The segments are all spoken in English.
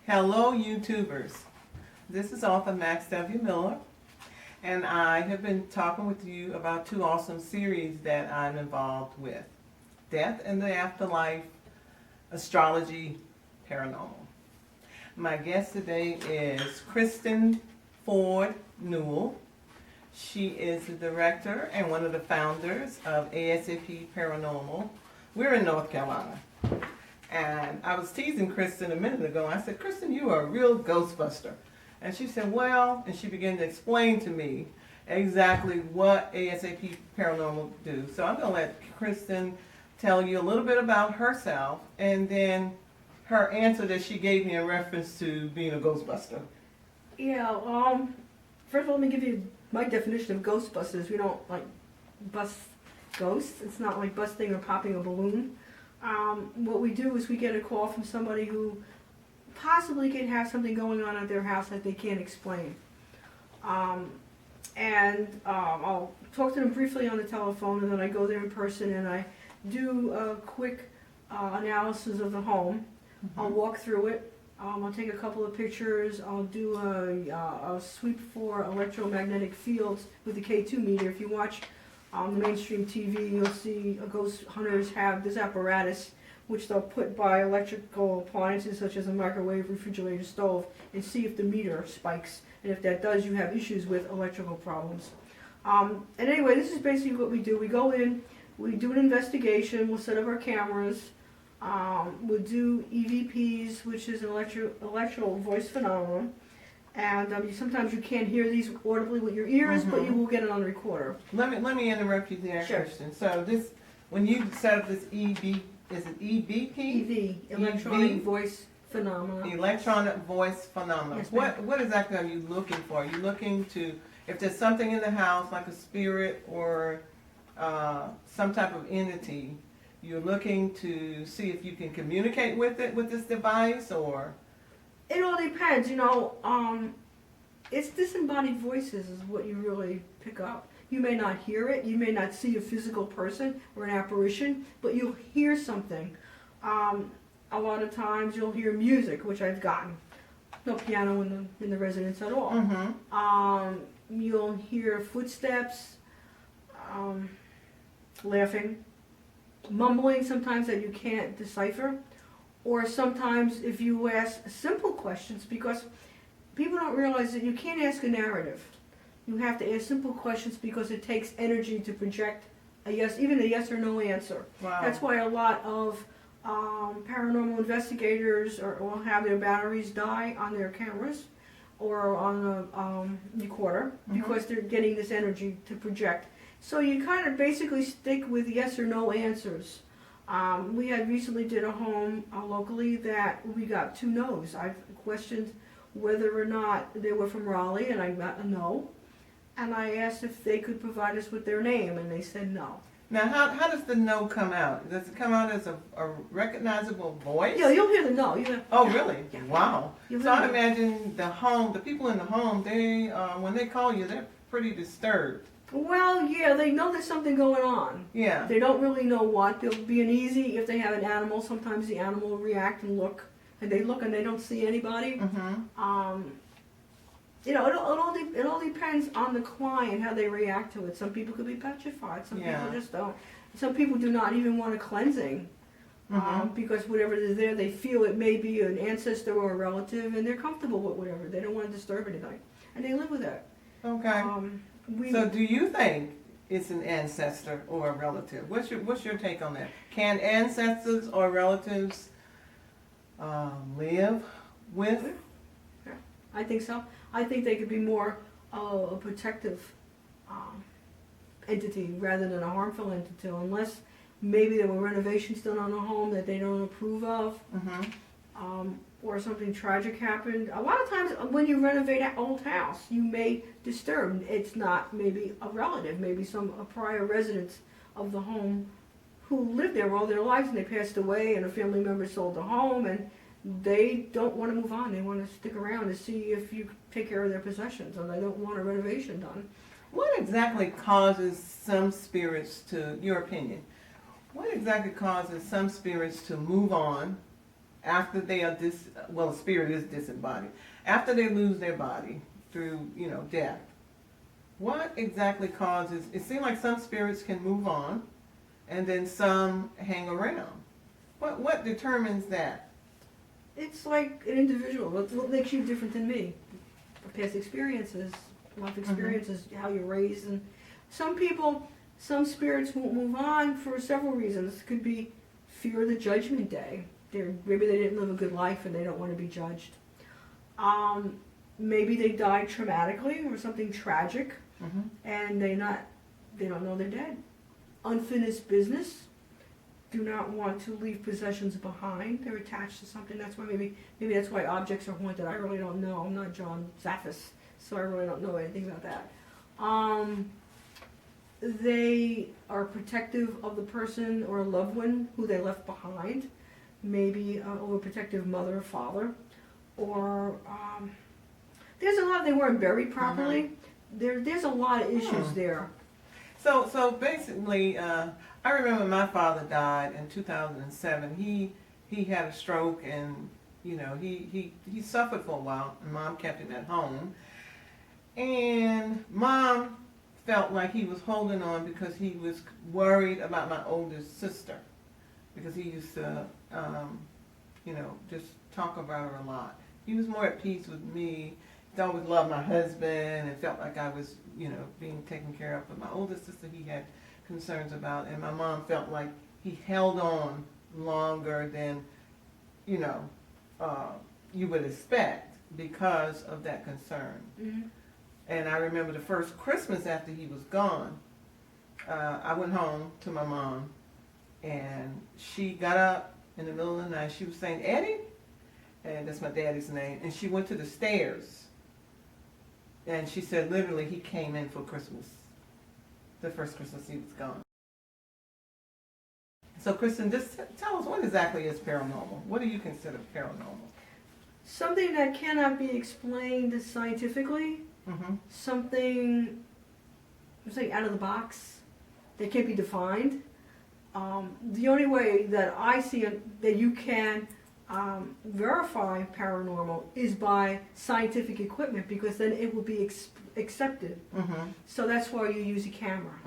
Hello, YouTubers. This is author Max W. Miller, and I have been talking with you about two awesome series that I'm involved with. Death and the Afterlife, Astrology, Paranormal. My guest today is Kristen Ford Newell. She is the director and one of the founders of ASAP Paranormal. We're in North Carolina. And I was teasing Kristen a minute ago. I said, Kristen, you are a real Ghostbuster. And she said, well, and she began to explain to me exactly what ASAP Paranormal do. So I'm going to let Kristen tell you a little bit about herself and then her answer that she gave me in reference to being a Ghostbuster. Yeah, first of all, let me give you my definition of Ghostbusters. We don't like bust ghosts. It's not like busting or popping a balloon. What we do is we get a call from somebody who possibly can have something going on at their house that they can't explain. I'll talk to them briefly on the telephone, and then I go there in person and I do a quick analysis of the home. Mm-hmm. I'll walk through it. I'll take a couple of pictures. I'll do a sweep for electromagnetic fields with the K2 meter. If you watch the mainstream TV, you'll see ghost hunters have this apparatus which they'll put by electrical appliances such as a microwave, refrigerator, stove, and see if the meter spikes. And if that does, you have issues with electrical problems. And anyway, this is basically what we do. We go in, we do an investigation, we'll set up our cameras, we'll do EVPs, which is an electrical voice phenomenon. And sometimes you can't hear these audibly with your ears, but you will get it on the recorder. Let me interrupt you there, Sure. Kristen. So this, when you set up this is it EVP? EV, electronic voice phenomena. Electronic voice phenomena. Yes, ma'am. What exactly are you looking for? Are you looking to, if there's something in the house like a spirit or some type of entity, you're looking to see if you can communicate with it with this device, or? It all depends, it's disembodied voices is what you really pick up. You may not hear it, you may not see a physical person or an apparition, but you'll hear something. A lot of times you'll hear music, which I've gotten. No piano in the residence at all. Mm-hmm. You'll hear footsteps, laughing, mumbling sometimes that you can't decipher. Or sometimes if you ask simple questions, because people don't realize that you can't ask a narrative. You have to ask simple questions because it takes energy to project even a yes or no answer. Wow. That's why a lot of paranormal investigators will have their batteries die on their cameras or on a recorder because they're getting this energy to project. So you kind of basically stick with yes or no answers. We had recently did a home locally that we got 2 no's. I've questioned whether or not they were from Raleigh, and I got a no. And I asked if they could provide us with their name, and they said no. Now, how does the no come out? Does it come out as a recognizable voice? Yeah, you'll hear the no. Oh, really? Yeah. Wow. You'll So I hear imagine the people in the home, they when they call you, they're pretty disturbed. Well, yeah, they know there's something going on. Yeah. They don't really know what. There'll be an easy, if they have an animal, sometimes the animal will react and look, and they look and they don't see anybody. Mm-hmm. It all depends on the client, how they react to it. Some people could be petrified. Some people just don't. Some people do not even want a cleansing because whatever is there, they feel it may be an ancestor or a relative, and they're comfortable with whatever. They don't want to disturb anything, and they live with that. Okay. So do you think it's an ancestor or a relative? What's your take on that? Can ancestors or relatives live with? Yeah, I think so. I think they could be more a protective entity rather than a harmful entity, unless maybe there were renovations done on a home that they don't approve of, or something tragic happened. A lot of times when you renovate an old house, you may disturb. It's not maybe a relative, maybe a prior resident of the home who lived there all their lives and they passed away, and a family member sold the home, and they don't want to move on. They want to stick around to see if you take care of their possessions, and they don't want a renovation done. What exactly causes some spirits to, your opinion, what exactly causes some spirits to move on after they are well, the spirit is disembodied. After they lose their body through, death, what exactly causes, it seems like some spirits can move on and then some hang around. What determines that? It's like an individual. What makes you different than me? Past experiences, life experiences, how you're raised, and some people, some spirits won't move on for several reasons. It could be fear of the judgment day. Maybe they didn't live a good life and they don't want to be judged. Maybe they died traumatically or something tragic, and they don't know they're dead. Unfinished business. Do not want to leave possessions behind. They're attached to something. That's why maybe that's why objects are haunted. I really don't know. I'm not John Zaffis, so I really don't know anything about that. They are protective of the person or loved one who they left behind. Maybe an overprotective mother or father, or there's a lot. They weren't buried properly. There's a lot of issues there. So basically, I remember my father died in 2007. He had a stroke, and he suffered for a while, and Mom kept him at home. And Mom felt like he was holding on because he was worried about my oldest sister, because he used to just talk about her a lot. He was more at peace with me. He always loved my husband and felt like I was being taken care of. But my oldest sister he had concerns about, and my mom felt like he held on longer than you would expect because of that concern. And I remember the first Christmas after he was gone, I went home to my mom, and she got up in the middle of the night. She was saying, "Eddie," and that's my daddy's name, and she went to the stairs, and she said literally he came in for Christmas, the first Christmas he was gone. So Kristen, just tell us, what exactly is paranormal? What do you consider paranormal? Something that cannot be explained scientifically. Something out of the box that can't be defined. The only way that I see that you can verify paranormal is by scientific equipment, because then it will be accepted. So that's why you use a camera.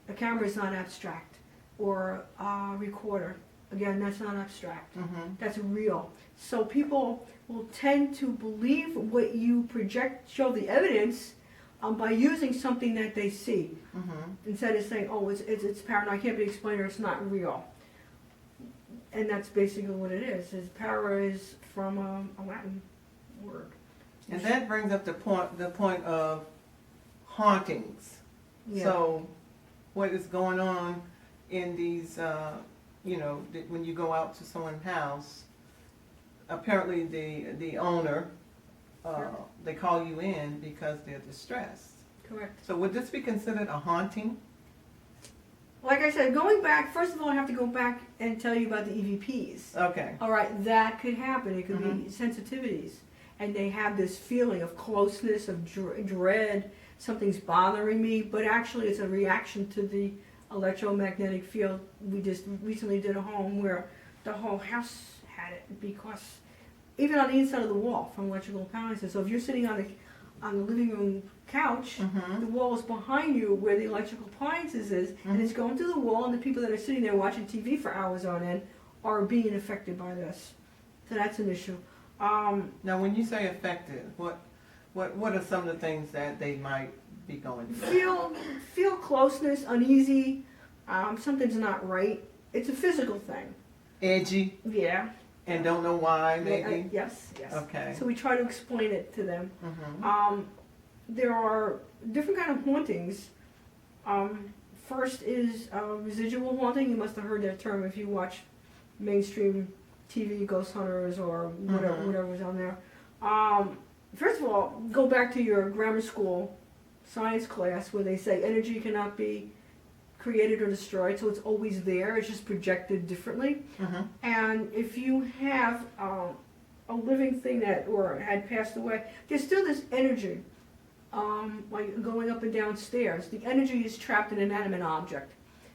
A camera is not abstract, or a recorder. Again, that's not abstract. That's real. So people will tend to believe what you show the evidence by using something that they see, instead of saying, "Oh, it's paranormal. It can't be explained, or it's not real." And that's basically what it is. Para is from a Latin word. And that brings up the point of hauntings. Yeah. So, what is going on in these? When you go out to someone's house, apparently the owner, they call you in because they're distressed. Correct. So would this be considered a haunting? Like I said, going back, first of all, I have to go back and tell you about the EVPs. Okay. All right, that could happen. It could be sensitivities. And they have this feeling of closeness, of dread, something's bothering me, but actually it's a reaction to the electromagnetic field. We just recently did a home where the whole house had it, because even on the inside of the wall from electrical appliances. So if you're sitting on the living room couch, the wall is behind you where the electrical appliances is, and it's going through the wall, and the people that are sitting there watching TV for hours on end are being affected by this. So that's an issue. Now, when you say affected, what are some of the things that they might be going through? Feel closeness, uneasy. Something's not right. It's a physical thing. Edgy? Yeah. And don't know why, maybe? Yes. Okay. So we try to explain it to them. There are different kind of hauntings. First is residual haunting. You must have heard that term if you watch mainstream TV, Ghost Hunters, or whatever's on there. First of all, go back to your grammar school science class where they say energy cannot be created or destroyed, so it's always there. It's just projected differently. And if you have a living thing that or had passed away, there's still this energy, like going up and down stairs. The energy is trapped in an inanimate object.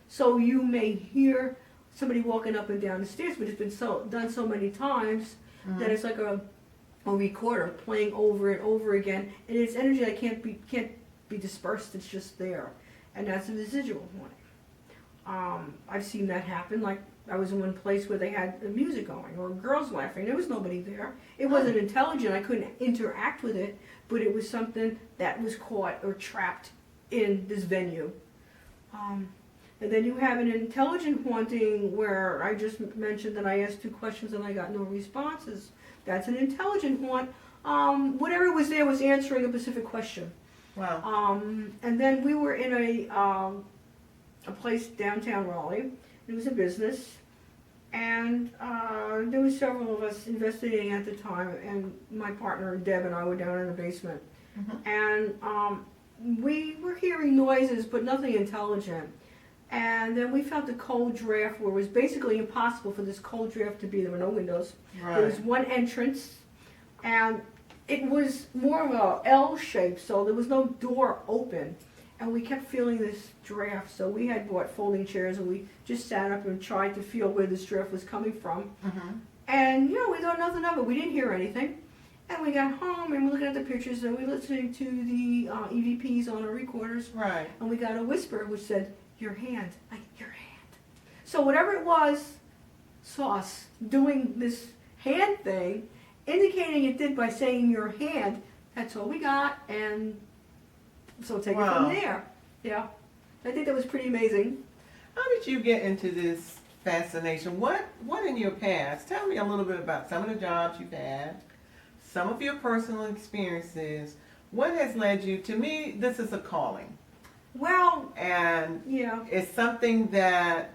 So you may hear somebody walking up and down the stairs, but it's been done so many times that it's like a recorder playing over and over again, and it's energy that can't be dispersed. It's just there, and that's a residual haunting. I've seen that happen. Like I was in one place where they had the music going or girls laughing. There was nobody there. It wasn't intelligent. I couldn't interact with it, but it was something that was caught or trapped in this venue. And then you have an intelligent haunting where I just mentioned that I asked 2 questions and I got no responses. That's an intelligent haunt. Whatever was there was answering a specific question. Wow. And then we were in a place downtown Raleigh. It was a business, and there were several of us investigating at the time. And my partner Deb and I were down in the basement, and we were hearing noises, but nothing intelligent. And then we felt a cold draft where it was basically impossible for this cold draft to be. There were no windows. Right. There was one entrance, and it was more of a L shape, so there was no door open. And we kept feeling this draft, so we had bought folding chairs, and we just sat up and tried to feel where this draft was coming from. And, we thought nothing of it. We didn't hear anything. And we got home, and we're looking at the pictures, and we were listening to the EVPs on our recorders. Right. And we got a whisper which said, your hand, like your hand. So whatever it was, saw us doing this hand thing, indicating it did by saying your hand. That's all we got, and so take it from there. Yeah, I think that was pretty amazing. How did you get into this fascination? What in your past? Tell me a little bit about some of the jobs you've had, some of your personal experiences. What has led you? To me, this is a calling. Well, and it's something that,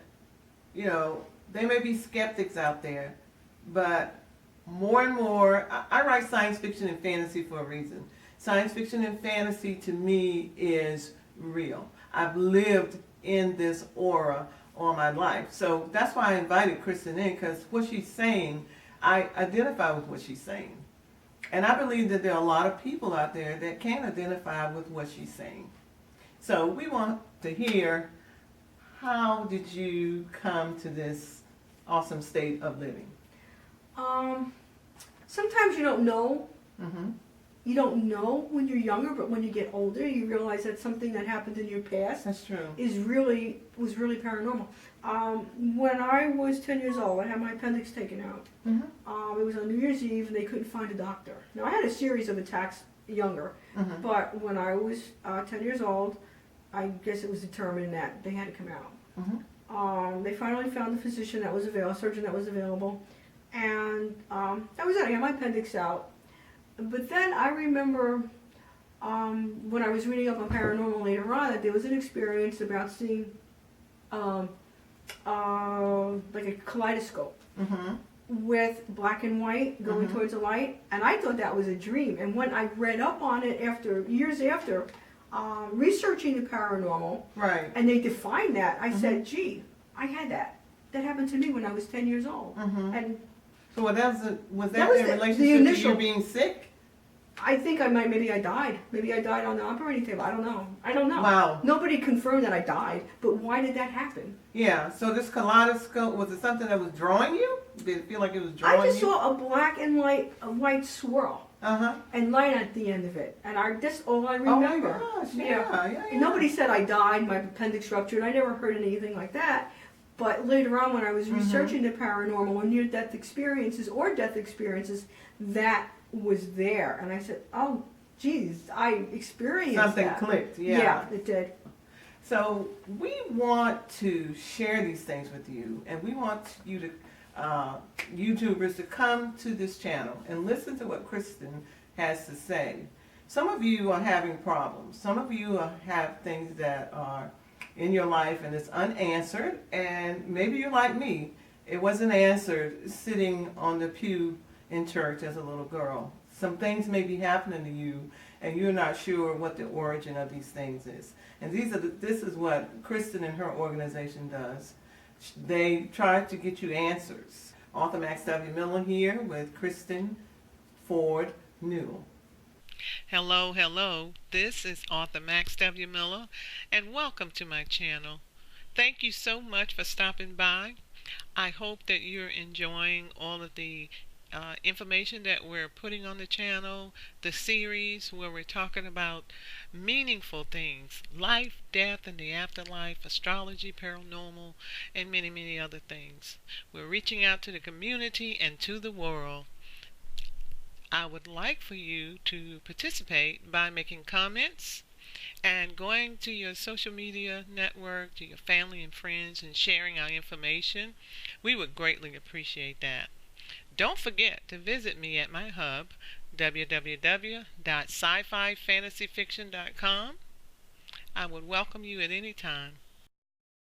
there may be skeptics out there, but more and more, I write science fiction and fantasy for a reason. Science fiction and fantasy to me is real. I've lived in this aura all my life. So that's why I invited Kristen in, because what she's saying, I identify with what she's saying. And I believe that there are a lot of people out there that can identify with what she's saying. So we want to hear, how did you come to this awesome state of living? Sometimes you don't know. You don't know when you're younger, but when you get older, you realize that something that happened in your past That's true. was really paranormal. When I was 10 years old, I had my appendix taken out. It was on New Year's Eve, and they couldn't find a doctor. Now, I had a series of attacks younger, but when I was 10 years old, I guess it was determined that they had to come out. They finally found the physician that was available, surgeon that was available, and that was it. I got my appendix out. But then I remember when I was reading up on paranormal later on that there was an experience about seeing like a kaleidoscope with black and white going towards the light, and I thought that was a dream. And when I read up on it years after, researching the paranormal, right, and they defined that, I said, gee, I had that. That happened to me when I was 10 years old. And so was that was in the relationship initial, to you being sick? I think maybe I died. Maybe I died on the operating table. I don't know. Wow. Nobody confirmed that I died, but why did that happen? Yeah, so this kaleidoscope, was it something that was drawing you? Did it feel like it was drawing you? I just saw a black and white swirl. And light at the end of it. And that's all I remember. Oh my gosh, yeah. Nobody said I died, my appendix ruptured. I never heard anything like that. But later on when I was researching the paranormal and near-death experiences or death experiences, that was there. And I said, oh, geez, I experienced something that. clicked, Yeah, it did. So we want to share these things with you, and we want you to, YouTubers, to come to this channel and listen to what Kristen has to say. Some of you are having problems. Some of you have things that are in your life and it's unanswered, and maybe you're like me. It wasn't answered sitting on the pew in church as a little girl. Some things may be happening to you, and you're not sure what the origin of these things is. And this is what Kristen and her organization does. They try to get you answers. Author Max W. Miller here with Kristen Ford Newell. Hello, hello. This is author Max W. Miller, and welcome to my channel. Thank you so much for stopping by. I hope that you're enjoying all of the information that we're putting on the channel, the series where we're talking about meaningful things, life, death, and the afterlife, astrology, paranormal, and many, many other things. We're reaching out to the community and to the world. I would like for you to participate by making comments and going to your social media network, to your family and friends, and sharing our information. We would greatly appreciate that. Don't forget to visit me at my hub, www.sci-fifantasyfiction.com. I would welcome you at any time.